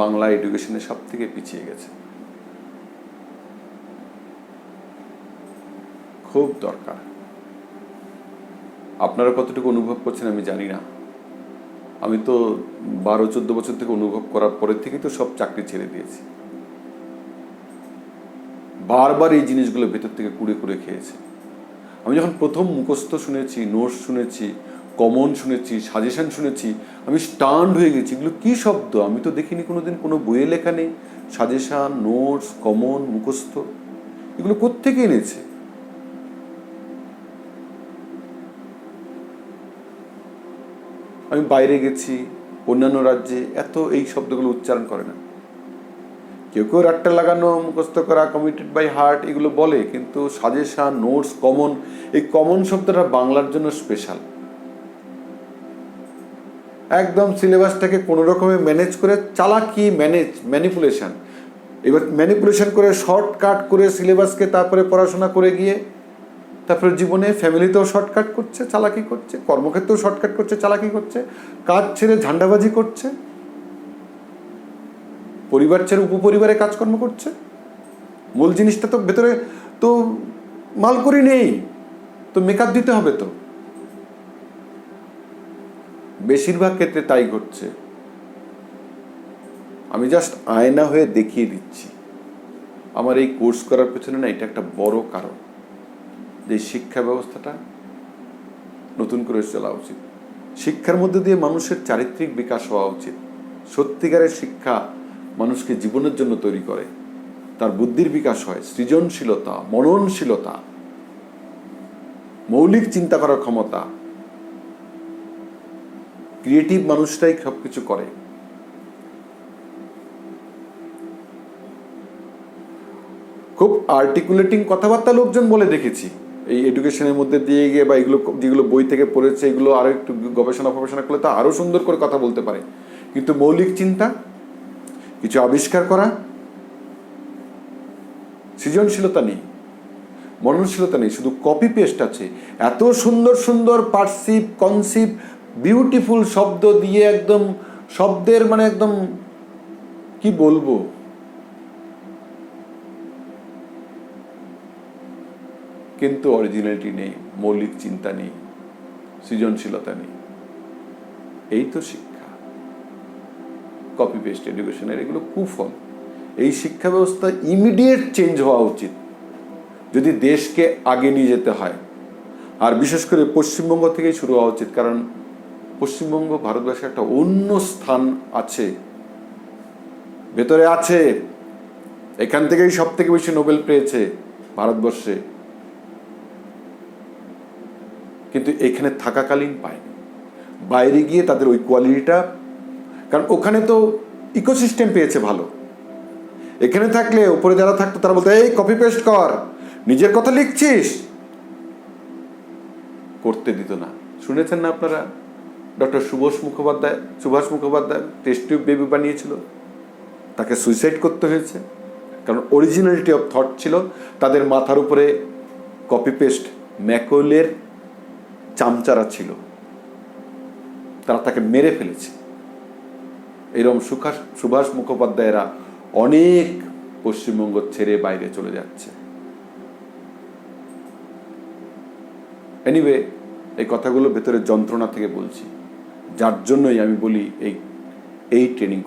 বাংলা এডুকেশনে সব থেকে পিছিয়ে গেছে, খুব দরকার। আপনারা কতটুকু অনুভব করছেন আমি জানি না। আমি তো 12-14 বছর থেকে অনুভব করার পরের থেকেই তো সব চাকরি ছেড়ে দিয়েছি। বারবার এই জিনিসগুলো ভেতর থেকে কুড়ে কুড়ে খেয়েছে। আমি যখন প্রথম মুখস্থ শুনেছি, নোটস শুনেছি, কমন শুনেছি, সাজেশন শুনেছি, আমি স্টান্ড হয়ে গেছি। এগুলো কি শব্দ? আমি তো দেখিনি কোনোদিন, কোনো বইয়ে লেখা নেই। সাজেশন, নোটস, কমন, মুখস্থ, এগুলো কোত্থেকে এনেছে? আমি বাইরে গেছি, অন্যান্য রাজ্যে এত এই শব্দগুলো উচ্চারণ করে না। কেউ কেউ রাট্টা লাগানো, মুখস্থ করা, কমিটেড বাই হার্ট, এগুলো বলে, কিন্তু সাজেশন, নোটস, কমন, এই কমন শব্দটা বাংলার জন্য স্পেশাল। একদম সিলেবাসটাকে কোনো রকমে ম্যানেজ করে, চালাকি, ম্যানিপুলেশন, এবার ম্যানিপুলেশন করে শর্টকাট করে সিলেবাসকে, তারপরে পড়াশোনা করে গিয়ে তারপরে জীবনে, ফ্যামিলিতেও শর্টকাট করছে, চালাকি করছে, কর্মক্ষেত্রেও শর্টকাট করছে, চালাকি করছে, কাজ ছেড়ে ঝান্ডাবাজি করছে, পরিবার ছেড়ে উপপরিবারে কাজকর্ম করছে। মূল জিনিসটা তো ভেতরে তো মাল করি নেই, তো মেকআপ দিতে হবে। তো বেশিরভাগ ক্ষেত্রে তাই ঘটছে। আমি জাস্ট আয়না হয়ে দেখিয়ে দিচ্ছি। আমার এই কোর্স করার পেছনে না এটা একটা বড় কারণ, যে শিক্ষা ব্যবস্থাটা নতুন করে চলা উচিত। শিক্ষার মধ্যে দিয়ে মানুষের চারিত্রিক বিকাশ হওয়া উচিত। সত্যিকারের শিক্ষা মানুষকে জীবনের জন্য তৈরি করে, তার বুদ্ধির বিকাশ হয়, সৃজনশীলতা, মননশীলতা, মৌলিক চিন্তা করার ক্ষমতা। ক্রিয়েটিভ মানুষটাই সবকিছু করে। খুব আর্টিকুলেটিং কথাবার্তা লোকজন বলে দেখেছি এই এডুকেশনের মধ্যে দিয়ে গিয়ে বা এগুলো যেগুলো বই থেকে পড়েছে এগুলো আরও একটু গবেষণা করলে তো আরও সুন্দর করে কথা বলতে পারে, কিন্তু মৌলিক চিন্তা, কিছু আবিষ্কার করা, সৃজনশীলতা নেই, মননশীলতা নেই, শুধু কপি পেস্ট আছে। এত সুন্দর সুন্দর পার্সিভ, কনসিভ, বিউটিফুল শব্দ দিয়ে একদম শব্দের মানে একদম কি বলবো, কিন্তু অরিজিনালিটি নেই, মৌলিক চিন্তা নেই, সৃজনশীলতা নেই। এই তো শিক্ষা, কপি পেস্ট এডুকেশনের এগুলো কুফল। এই শিক্ষা ব্যবস্থা ইমিডিয়েট চেঞ্জ হওয়া উচিত যদি দেশকে আগে নিয়ে যেতে হয়, আর বিশেষ করে পশ্চিমবঙ্গ থেকেই শুরু হওয়া উচিত। কারণ পশ্চিমবঙ্গ ভারতবর্ষে একটা অন্য স্থান আছে, ভেতরে আছে, এখান থেকেই সব থেকে বেশি নোবেল পেয়েছে ভারতবর্ষে, কিন্তু এখানে থাকাকালীন পায়নি, বাইরে গিয়ে তাদের ওই কোয়ালিটিটা, কারণ ওখানে তো ইকোসিস্টেম পেয়েছে ভালো। এখানে থাকলে উপরে যারা থাকতো তারা বলতো এই কপি পেস্ট কর, নিজের কথা লিখছিস, করতে দিত না। শুনেছেন না আপনারা, doctor Subhash Mukhopadhyay test tube baby বানিয়েছিল, তাকে সুইসাইড করতে হয়েছে, কারণ অরিজিনালিটি অফ থট ছিল তাদের মাথার উপরে কপি পেস্ট ম্যাকওয়েলের চামচারা ছিল, তারা তাকে মেরে ফেলেছে। এরকম সুভাষ মুখোপাধ্যায়েরা অনেক পশ্চিমবঙ্গ ছেড়ে বাইরে চলে যাচ্ছে। এনিওয়ে, এই কথাগুলো ভেতরে যন্ত্রণা থেকে বলছি, যার জন্যই আমি বলি এই ট্রেনিং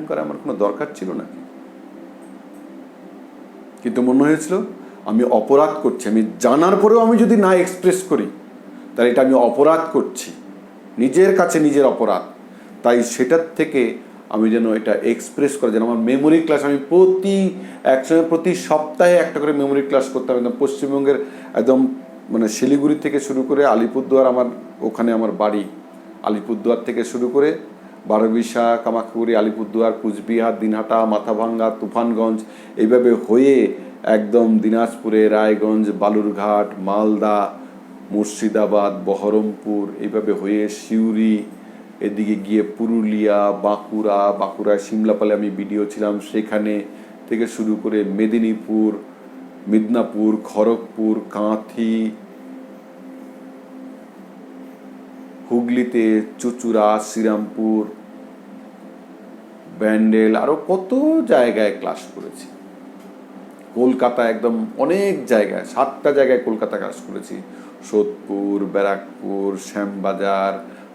করা আমার কোনো দরকার ছিল না, কিন্তু মনে হয়েছিল আমি অপরাধ করছি। আমি জানার পরেও আমি যদি না এক্সপ্রেস করি তাহলে এটা আমি অপরাধ করছি, নিজের কাছে নিজের অপরাধ। তাই সেটার থেকে আমি যেন এটা এক্সপ্রেস করা, যেন আমার মেমোরি ক্লাস, আমি প্রতি সপ্তাহে একটা করে মেমোরি ক্লাস করতাম। একদম পশ্চিমবঙ্গের একদম মানে শিলিগুড়ি থেকে শুরু করে আলিপুরদুয়ার, ওখানে আমার বাড়ি, আলিপুরদুয়ার থেকে শুরু করে বারবিশা, কামাখ্যাগুড়ি, আলিপুরদুয়ার, কুচবিহার, দিনহাটা, মাথাভাঙ্গা, তুফানগঞ্জ, এইভাবে হয়ে একদম দিনাজপুরে, রায়গঞ্জ, বালুরঘাট, মালদা, মুর্শিদাবাদ, বহরমপুর, এইভাবে হয়ে সিউড়ি, এদিকে গিয়ে পুরুলিয়া, বাঁকুড়ায় সিমলাপালে আমি ভিডিও ছিলাম, সেখানে থেকে শুরু করে মেদিনীপুর, মিদনাপুর, খড়গপুর, কাঁথি, হুগলিতে চুচুড়া, শ্রীরামপুর, ব্যান্ডেল, আরো কত জায়গায় ক্লাস করেছি। কলকাতা একদম অনেক জায়গায়, 7টা জায়গায় কলকাতা ক্লাস করেছি। সোদপুর, ব্যারাকপুর, শ্যামবাজার,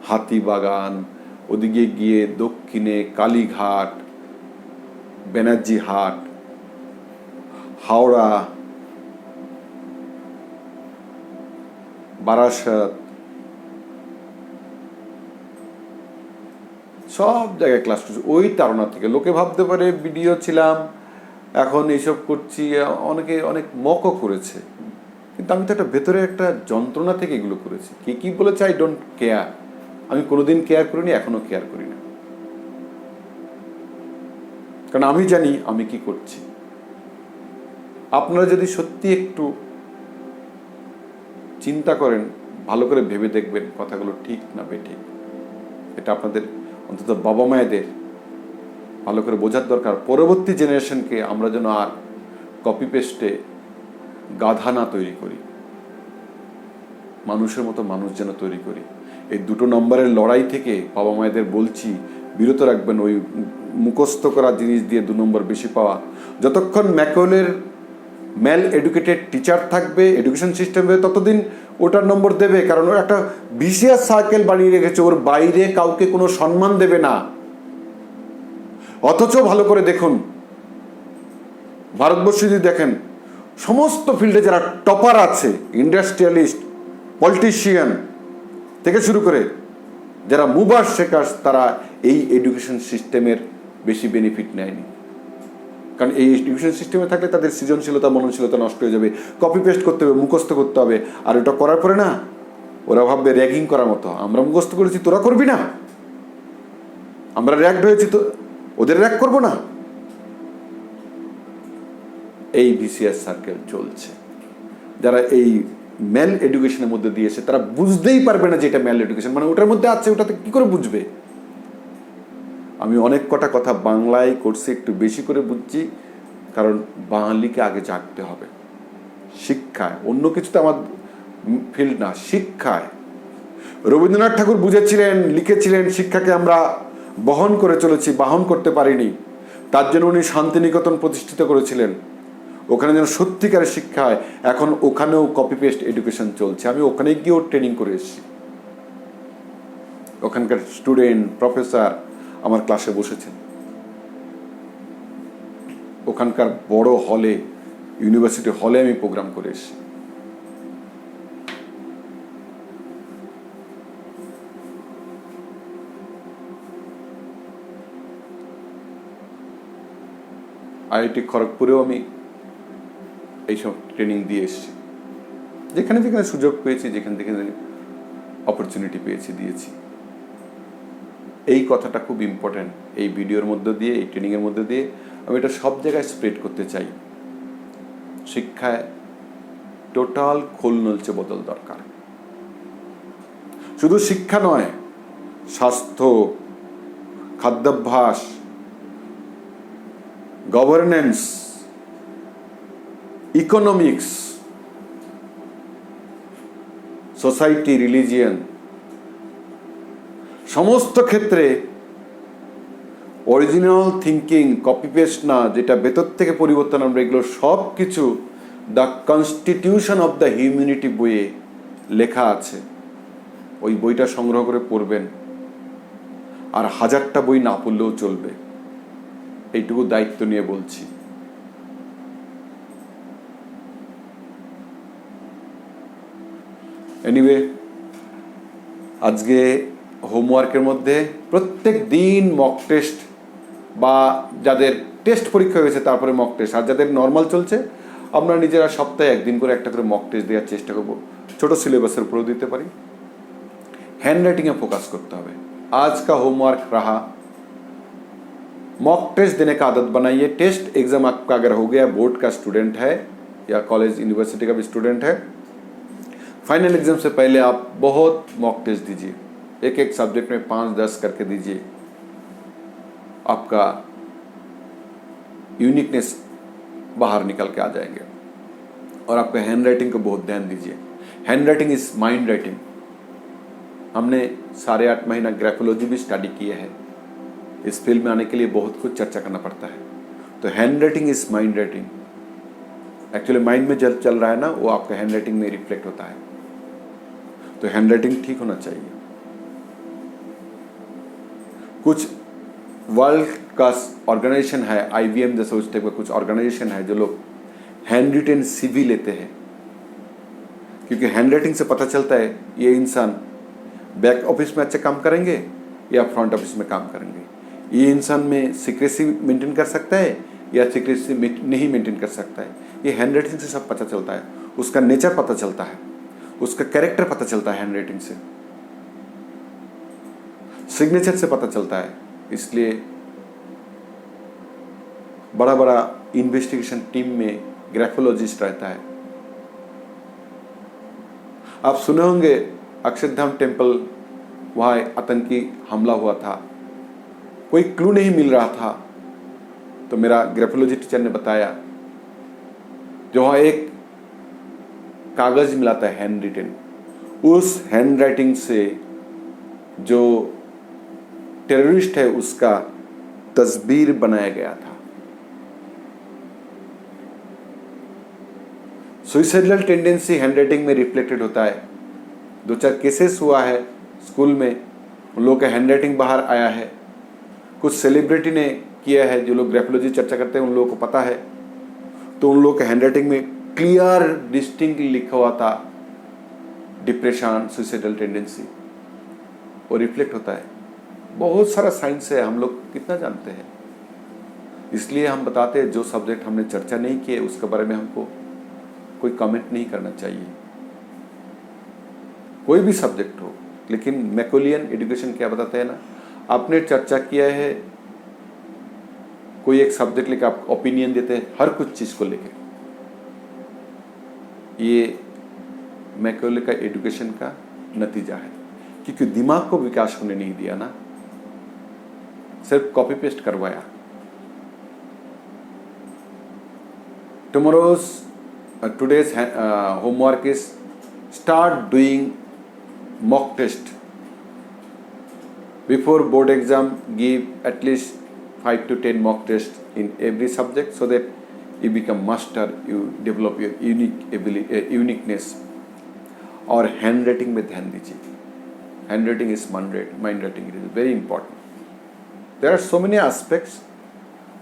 হাতিবাগান, ওদিকে গিয়ে দক্ষিণে কালীঘাট, ব্যানার্জি হাট, হাওড়া, বারাসাত, সব জায়গায় ক্লাস করছি ওই তাড়না থেকে। লোকে ভাবতে পারে ভিডিও ছিলাম, এখন এইসব করছি, অনেকে অনেক মকও করেছে, কিন্তু আমি তো একটা ভেতরে একটা যন্ত্রণা থেকে এগুলো করেছি। কি বলেছে আই ডোন্ট কেয়ার, আমি কোনোদিন কেয়ার করিনি, এখনো কেয়ার করি না, কারণ আমি জানি আমি কি করছি। আপনারা যদি সত্যি একটু চিন্তা করেন, ভালো করে ভেবে দেখবেন কথাগুলো ঠিক না বেঠিক, এটা আপনাদের অন্তত বাবা মায়েদের ভালো করে বোঝার দরকার। পরবর্তী জেনারেশনকে আমরা যেন আর কপি পেস্টে গাধা না তৈরি করি, মানুষের মতো মানুষ যেন তৈরি করি। এই 2 নম্বরের লড়াই থেকে বাবা মায়েদের বলছি বিরত রাখবেন, ওই মুখস্থ করা জিনিস দিয়ে 2 নম্বর বেশি পাওয়া। যতক্ষণ ম্যাকওয়েলের ম্যাল এডুকেটেড টিচার থাকবে এডুকেশন সিস্টেমে, ততদিন ওটার নম্বর দেবে, কারণ ওর একটা ভিসিয়াস সার্কেল বানিয়ে রেখেছে, ওর বাইরে কাউকে কোনো সম্মান দেবে না। অথচ ভালো করে দেখুন, ভারতবর্ষে যদি দেখেন সমস্ত ফিল্ডে যারা টপার আছে, ইন্ডাস্ট্রিয়ালিস্ট, পলিটিশিয়ান থেকে শুরু করে যারা মুভার্স শেখার্স, তারা এই এডুকেশন সিস্টেমের বেশি বেনিফিট নেয়নি। কারণ এই এডুকেশন সিস্টেমে থাকলে তাদের সৃজনশীলতা, মননশীলতা নষ্ট হয়ে যাবে। কপি পেস্ট করতে হবে, মুখস্থ করতে হবে, আর এটা করার পরে না ওরা ভাববে র্যাগিং করার মতো, আমরা মুখস্থ করেছি তোরা করবি না, আমরা র্যাগড হয়েছি তো ওদের র্যাগ করবো না। এই ভিসিএস সার্কেল চলছে। যারা এই মেল এডুকেশনের মধ্যে দিয়েছে, তারা বুঝতেই পারবে না যে এটা মেল এডুকেশন, মানে ওটার মধ্যে আছে, ওটাতে কি করে বুঝবে? আমি অনেক কটা কথা বাংলায় কোর্সে একটু বেশি করে বুঝছি, কারণ বাঙালিকে আগে জাগতে হবে শিক্ষায়। অন্য কিছুতে আমার ফিল্ড না, শিক্ষায়। রবীন্দ্রনাথ ঠাকুর বুঝেছিলেন, লিখেছিলেন, শিক্ষাকে আমরা বহন করে চলেছি, বাহন করতে পারিনি। তার জন্য উনি শান্তিনিকেতন প্রতিষ্ঠিত করেছিলেন, ওখানে যেন সত্যিকারের শিক্ষা হয়। এখন ওখানেও কপি পেস্ট এডুকেশন চলছে। আমি ওখানে গিয়েও ট্রেনিং করে এসেছি, ওখানকার স্টুডেন্ট প্রফেসর আমার ক্লাসে বসেছেন, ওখানকার বড় হলে, ইউনিভার্সিটি হলে আমি প্রোগ্রাম করে এসেছি। আইআইটি খড়গপুরেও আমি এইসব ট্রেনিং দিয়ে এসেছি, যেখানে যেখানে সুযোগ পেয়েছি, যেখানে যেখানে অপরচুনিটি পেয়েছি দিয়েছি। এই কথাটা খুব ইম্পর্ট্যান্ট। এই ভিডিওর মধ্যে দিয়ে, এই ট্রেনিংয়ের মধ্যে দিয়ে আমি এটা সব জায়গায় স্প্রেড করতে চাই। শিক্ষায় টোটাল খোল নলচে বদল দরকার। শুধু শিক্ষা নয়, স্বাস্থ্য, খাদ্যাভ্যাস, গভর্নেন্স, ইকোনমিক্স, সোসাইটি, রিলিজিয়ন, সমস্ত ক্ষেত্রে অরিজিনাল থিঙ্কিং, কপি পেস্ট না, যেটা ভেতর থেকে পরিবর্তন আমরা, এগুলো সব কিছু the constitution of the humanity বইয়ে লেখা আছে। ওই বইটা সংগ্রহ করে পড়বেন, আর 1000টা বই না পড়লেও চলবে, এইটুকু দায়িত্ব নিয়ে বলছি। এনিওয়ে, আজকে হোমওয়ার্কের মধ্যে প্রত্যেক দিন মক টেস্ট, বা যাদের টেস্ট পরীক্ষা হয়েছে তারপরে মক টেস্ট, আর যাদের নর্মাল চলছে আমরা নিজেরা সপ্তাহে একদিন করে একটা করে মক টেস্ট দেওয়ার চেষ্টা করব। ছোট সিলেবাসের উপরেও দিতে পারি। हैंड राइटिंग में फोकस करते हुए आज का होमवर्क रहा, मॉक टेस्ट देने का आदत बनाइए। टेस्ट एग्जाम आपका अगर हो गया, बोर्ड का स्टूडेंट है या कॉलेज यूनिवर्सिटी का भी स्टूडेंट है, फाइनल एग्जाम से पहले आप बहुत मॉक टेस्ट दीजिए। एक एक सब्जेक्ट में 5-10 करके दीजिए। आपका यूनिकनेस बाहर निकल के आ जाएंगे। और आपका हैंड राइटिंग को बहुत ध्यान दीजिए। Hand writing is mind writing. हमने 8.5 महीना ग्राफोलॉजी भी स्टडी किया है। इस फील्ड में आने के लिए बहुत कुछ चर्चा करना पड़ता है। तो hand writing is mind writing. Actually mind में जब चल रहा है ना, वो आपका हैंड राइटिंग में रिफ्लेक्ट होता है। तो हैंड राइटिंग ठीक होना चाहिए। कुछ वर्ल्ड का ऑर्गेनाइजेशन है, IBM जैसे उस टाइप का कुछ ऑर्गेनाइजेशन है, जो लोग हैंड रिटन CV लेते हैं, क्योंकि हैंड राइटिंग से पता चलता है ये इंसान बैक ऑफिस में अच्छा काम करेंगे या फ्रंट ऑफिस में काम करेंगे, ये इंसान में सीक्रेसी मेंटेन कर सकता है या सीक्रेसी नहीं मेंटेन कर सकता है। ये हैंड राइटिंग से सब पता चलता है। उसका नेचर पता चलता है, उसका कैरेक्टर पता चलता है, हैंड राइटिंग से, सिग्नेचर से पता चलता है। इसलिए बड़ा बड़ा इन्वेस्टिगेशन टीम में ग्राफोलॉजिस्ट रहता है। आप सुने होंगे अक्षरधाम टेम्पल, वहाँ आतंकी हमला हुआ था, कोई क्लू नहीं मिल रहा था, तो मेरा ग्राफोलॉजी टीचर ने बताया, जो वहाँ एक कागज मिला था हैंड रिटन, उस हैंड राइटिंग से जो टेररिस्ट है उसका तस्वीर बनाया गया था। सुइसाइडल टेंडेंसी हैंड राइटिंग में रिफ्लेक्टेड होता है। 2-4 केसेस हुआ है स्कूल में, उन लोगों का हैंड राइटिंग बाहर आया है। कुछ सेलिब्रिटी ने किया है, जो लोग ग्राफोलॉजी चर्चा करते हैं उन लोगों को पता है। तो उन लोगों के हैंड राइटिंग में क्लियर डिस्टिंक्टली लिखा हुआ था डिप्रेशन, सुइसाइडल टेंडेंसी, वो रिफ्लेक्ट होता है। बहुत सारा साइंस है, हम लोग कितना जानते हैं। इसलिए हम बताते हैं जो सब्जेक्ट हमने चर्चा नहीं किए उसके बारे में हमको कोई कमेंट नहीं करना चाहिए, कोई भी सब्जेक्ट हो। लेकिन मैकोलियन एजुकेशन क्या बताते हैं ना, आपने चर्चा किया है, कोई एक सब्जेक्ट लेकर आप ओपिनियन देते हैं हर कुछ चीज़ को लेकर। ये मैकेले का एजुकेशन का नतीजा है, क्योंकि दिमाग को विकास होने नहीं दिया ना, सिर्फ कॉपी पेस्ट करवाया। Today's homework is start doing mock test before board exam. Give at least 5 to 10 mock tests in every subject so that you become master, you develop your uniqueness. और handwriting में ध्यान दीजिए, handwriting is mind writing, it is very important. There are so many aspects,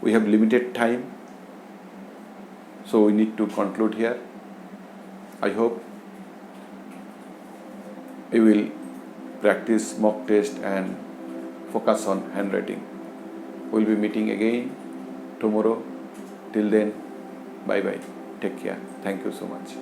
we have limited time, so we need to conclude here. I hope you will practice mock test and focus on handwriting. We'll be meeting again tomorrow. Till then, bye bye. Take care. Thank you so much.